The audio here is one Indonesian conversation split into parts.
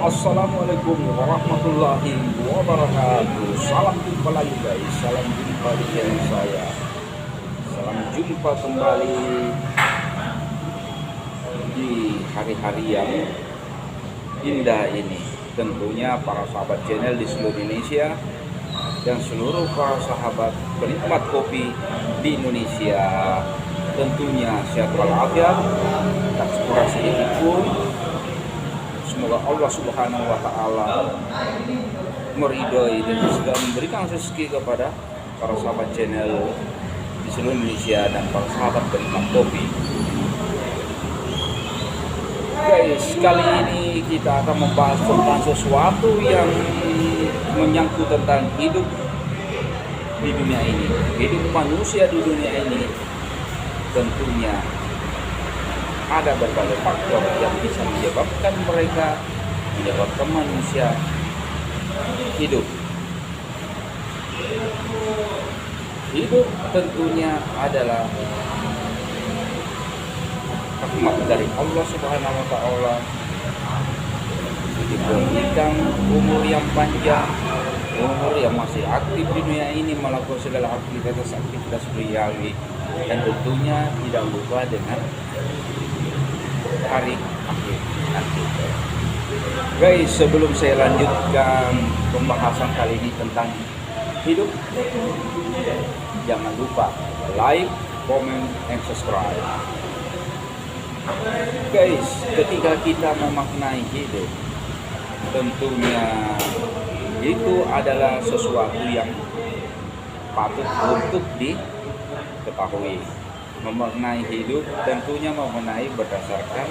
Assalamualaikum warahmatullahi wabarakatuh. Salam jumpa lagi guys. Salam jumpa di channel saya. Salam jumpa kembali di hari-hari yang indah ini. Tentunya para sahabat channel di seluruh Indonesia dan seluruh para sahabat penikmat kopi di Indonesia. Tentunya sehat walafiat, tak kurang sedikit pun. Semoga Allah Subhanahu wa Ta'ala meridhoi dan segera memberikan rezeki kepada para sahabat channel di seluruh Indonesia dan para sahabat penikmat kopi. Guys, kali ini kita akan membahas tentang sesuatu yang menyangkut tentang hidup di dunia ini, hidup manusia di dunia ini. Tentunya ada berbagai faktor yang bisa menyebabkan manusia hidup. Hidup tentunya adalah rahmat dari Allah Subhanahu wa Ta'ala, diberikan umur yang panjang, umur yang masih aktif di dunia ini melakukan segala aktivitas duniawi, dan tentunya tidak lupa dengan hari akhir nanti. Guys, sebelum saya lanjutkan pembahasan kali ini tentang hidup, jangan lupa like, comment, and subscribe. Guys, ketika kita memaknai hidup, tentunya itu adalah sesuatu yang patut untuk diketahui. Memaknai hidup tentunya memaknai berdasarkan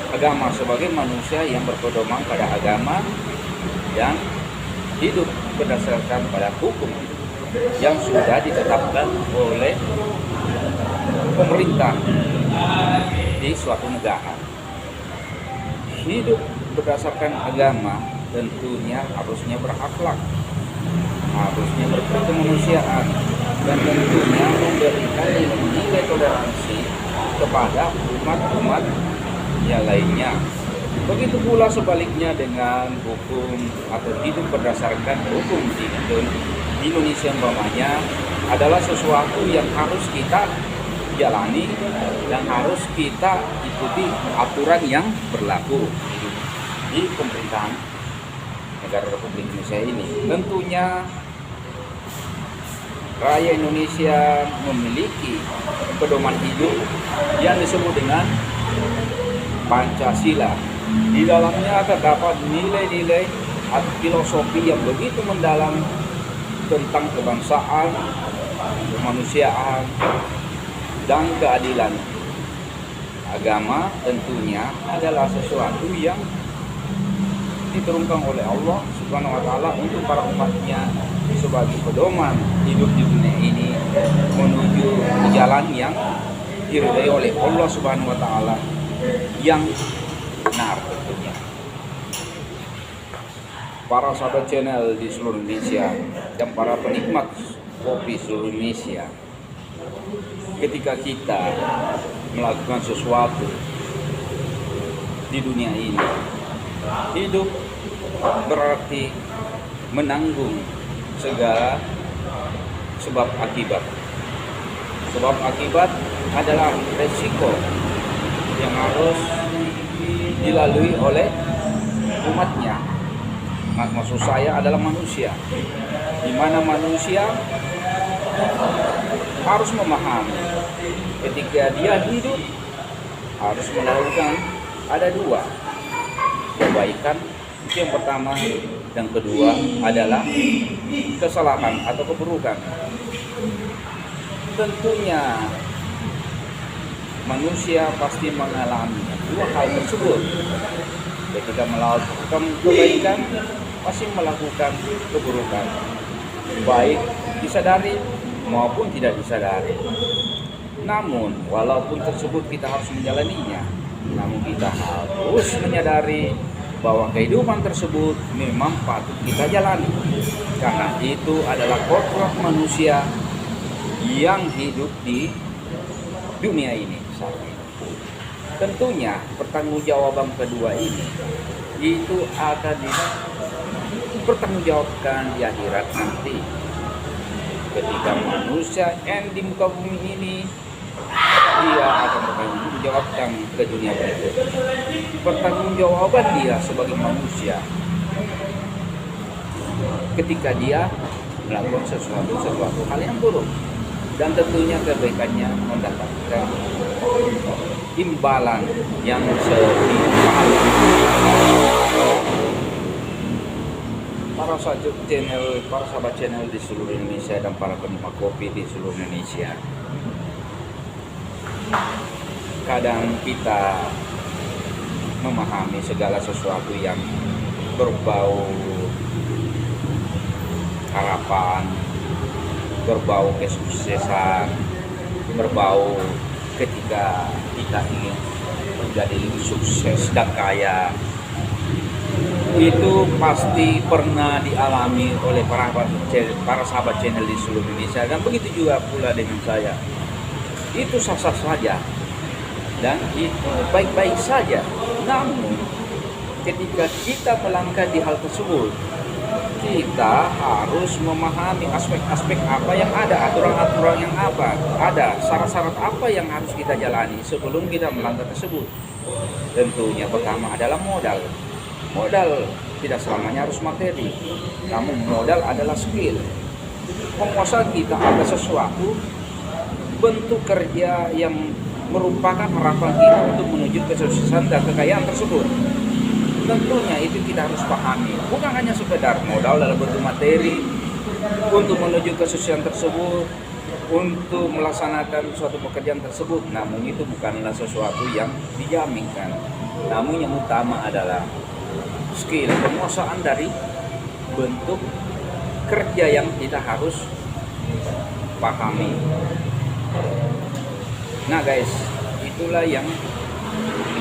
agama sebagai manusia yang berpedoman pada agama dan hidup berdasarkan pada hukum yang sudah ditetapkan oleh pemerintah di suatu negara. Hidup berdasarkan agama tentunya harusnya berakhlak, harusnya berkemanusiaan, dan tentunya memberikan nilai toleransi kepada umat-umat yang lainnya. Begitu pula sebaliknya dengan hukum atau hidup berdasarkan hukum di Indonesia umpamanya adalah sesuatu yang harus kita jalani dan harus kita ikuti aturan yang berlaku di pemerintahan negara Republik Indonesia ini. Tentunya Rakyat Indonesia memiliki pedoman hidup yang disebut dengan Pancasila. Di dalamnya terdapat nilai-nilai atau filosofi yang begitu mendalam tentang kebangsaan, kemanusiaan, dan keadilan. Agama tentunya adalah sesuatu yang diturunkan oleh Allah Subhanahu wa Ta'ala untuk para umatnya sebagai pedoman hidup di dunia ini menuju ke jalan yang diridhai oleh Allah Subhanahu wa Ta'ala yang benar. Tentunya para sahabat channel di seluruh Indonesia dan para penikmat kopi seluruh Indonesia, ketika kita melakukan sesuatu di dunia ini, hidup berarti menanggung segala sebab akibat. Sebab akibat adalah resiko yang harus dilalui oleh umatnya. Maksud saya adalah manusia, di mana manusia harus memahami ketika dia hidup harus melakukan ada dua, kebaikan itu yang pertama, dan kedua adalah kesalahan atau keburukan. Tentunya manusia pasti mengalami dua hal tersebut. Ketika melakukan kebaikan, pasti melakukan keburukan, baik disadari maupun tidak disadari. Namun walaupun tersebut kita harus menjalaninya, namun kita harus menyadari bahwa kehidupan tersebut memang patut kita jalani, karena itu adalah kodrat manusia yang hidup di dunia ini saat ini. Tentunya pertanggungjawaban kedua ini itu akan dipertanggungjawabkan di akhirat nanti, ketika manusia yang di muka bumi ini dia akan bertanggungjawabkan ke dunia berikutnya. Pertanggungjawaban dia sebagai manusia ketika dia melakukan sesuatu hal yang buruk, dan tentunya kebaikannya mendapatkan imbalan yang setimpal. Para sahabat channel di seluruh Indonesia dan para penikmat kopi di seluruh Indonesia, kadang kita memahami segala sesuatu yang berbau harapan, berbau kesuksesan, berbau ketika kita ingin menjadi lebih sukses dan kaya, itu pasti pernah dialami oleh para sahabat channel di seluruh Indonesia, dan begitu juga pula dengan saya. Itu sah-sah saja dan itu baik-baik saja. Namun ketika kita melangkah di hal tersebut, kita harus memahami aspek-aspek apa yang ada, aturan-aturan yang ada, syarat-syarat apa yang harus kita jalani sebelum kita melangkah tersebut. Tentunya pertama adalah modal. Modal tidak selamanya harus materi, namun modal adalah skill. Penguasaan kita ada sesuatu bentuk kerja yang merupakan harapan kita untuk menuju kesuksesan dan kekayaan tersebut. Tentunya itu kita harus pahami, bukan hanya sekedar modal dalam bentuk materi untuk menuju kesuksesan tersebut, untuk melaksanakan suatu pekerjaan tersebut, namun itu bukanlah sesuatu yang dijaminkan. Namun yang utama adalah skill, penguasaan dari bentuk kerja yang kita harus pahami. Nah guys, itulah yang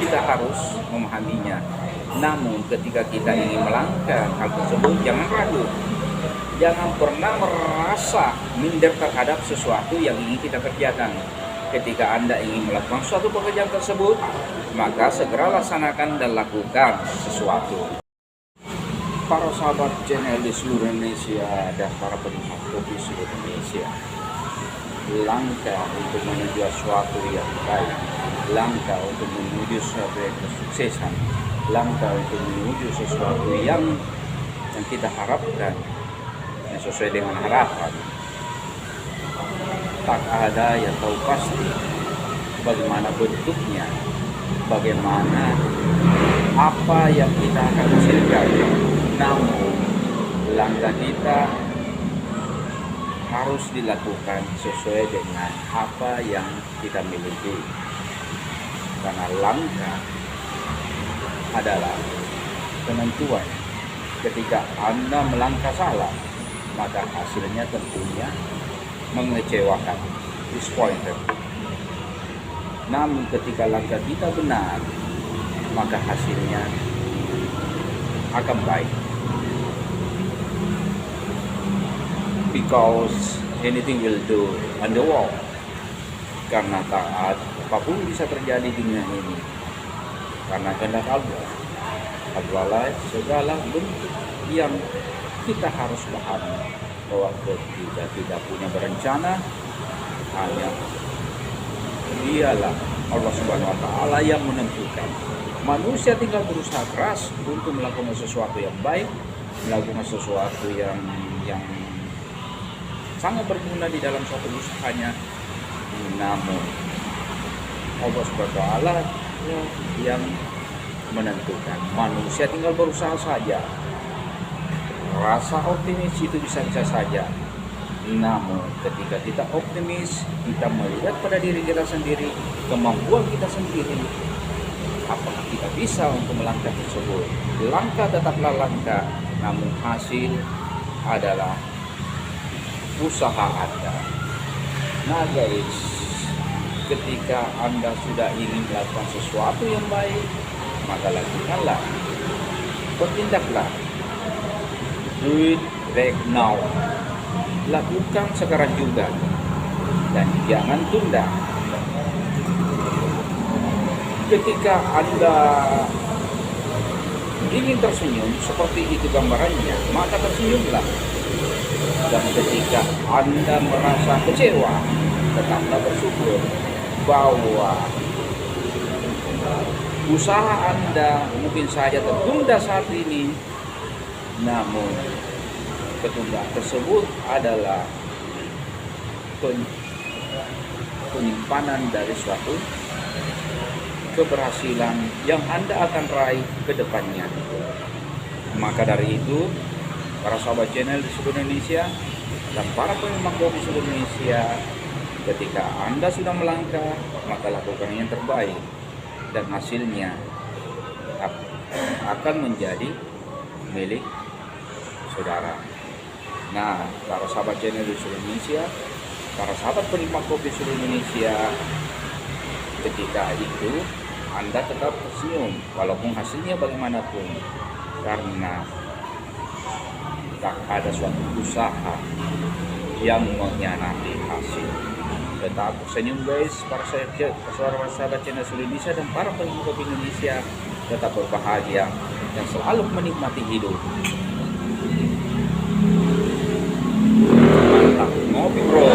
kita harus memahaminya. Namun ketika kita ingin melangkah hal tersebut, jangan ragu, jangan pernah merasa minder terhadap sesuatu yang ingin kita kerjakan. Ketika Anda ingin melakukan suatu pekerjaan tersebut, maka segera laksanakan dan lakukan sesuatu. Para sahabat channel di seluruh Indonesia dan para penikmat kopi seluruh Indonesia, langkah untuk menuju sesuatu yang baik, langkah untuk menuju suatu kesuksesan, langkah untuk menuju sesuatu yang kita harapkan, yang sesuai dengan harapan, tak ada yang tahu pasti bagaimana bentuknya, bagaimana apa yang kita akan hasilkan. Namun langkah kita harus dilakukan sesuai dengan apa yang kita miliki, karena langkah adalah penentuan. Ketika Anda melangkah salah, maka hasilnya tentunya mengecewakan, disappointed. Namun ketika langkah kita benar, maka hasilnya akan baik. Because anything will do on the wall. Karena taat, apapun bisa terjadi di dunia ini. Karena kehendak Allah adalah segala bentuk yang kita harus pahami, bahwa ketika kita punya berencana, hanya Dialah Allah Subhanahu Wa Taala yang menentukan. Manusia tinggal berusaha keras untuk melakukan sesuatu yang baik, melakukan sesuatu yang sangat berguna di dalam suatu usahanya. Namun Allah Subhanahu Wa Taala yang menentukan. Manusia tinggal berusaha saja. Rasa optimis itu bisa-bisa saja. Namun ketika kita optimis, kita melihat pada diri kita sendiri, kemampuan kita sendiri, apakah kita bisa untuk melangkah tersebut. Langkah tetaplah langkah, namun hasil adalah usaha Anda. Nah guys, ketika Anda sudah ingin melakukan sesuatu yang baik, maka lakukanlah, bertindaklah. Do it right now. Lakukan sekarang juga dan jangan tunda. Ketika Anda ingin tersenyum seperti itu gambarannya, maka tersenyumlah. Dan ketika Anda merasa kecewa, tetaplah bersyukur bahwa usaha Anda mungkin saja tertunda saat ini, namun ketunda tersebut adalah penyimpanan dari suatu keberhasilan yang Anda akan raih ke depannya. Maka dari itu, para sahabat channel di seluruh Indonesia dan para penikmat kopi seluruh Indonesia, ketika Anda sudah melangkah, maka lakukan yang terbaik dan hasilnya akan menjadi milik saudara. Nah, para sahabat channel di seluruh Indonesia, para sahabat penikmat kopi seluruh Indonesia, ketika itu Anda tetap tersenyum walaupun hasilnya bagaimanapun, karena tak ada suatu usaha yang mengkhianati hasil. Tetap senyum guys, para sahabat channel seluruh Indonesia dan para penikmat kopi Indonesia, tetap berbahagia dan selalu menikmati hidup. Mantap, ngopi bro.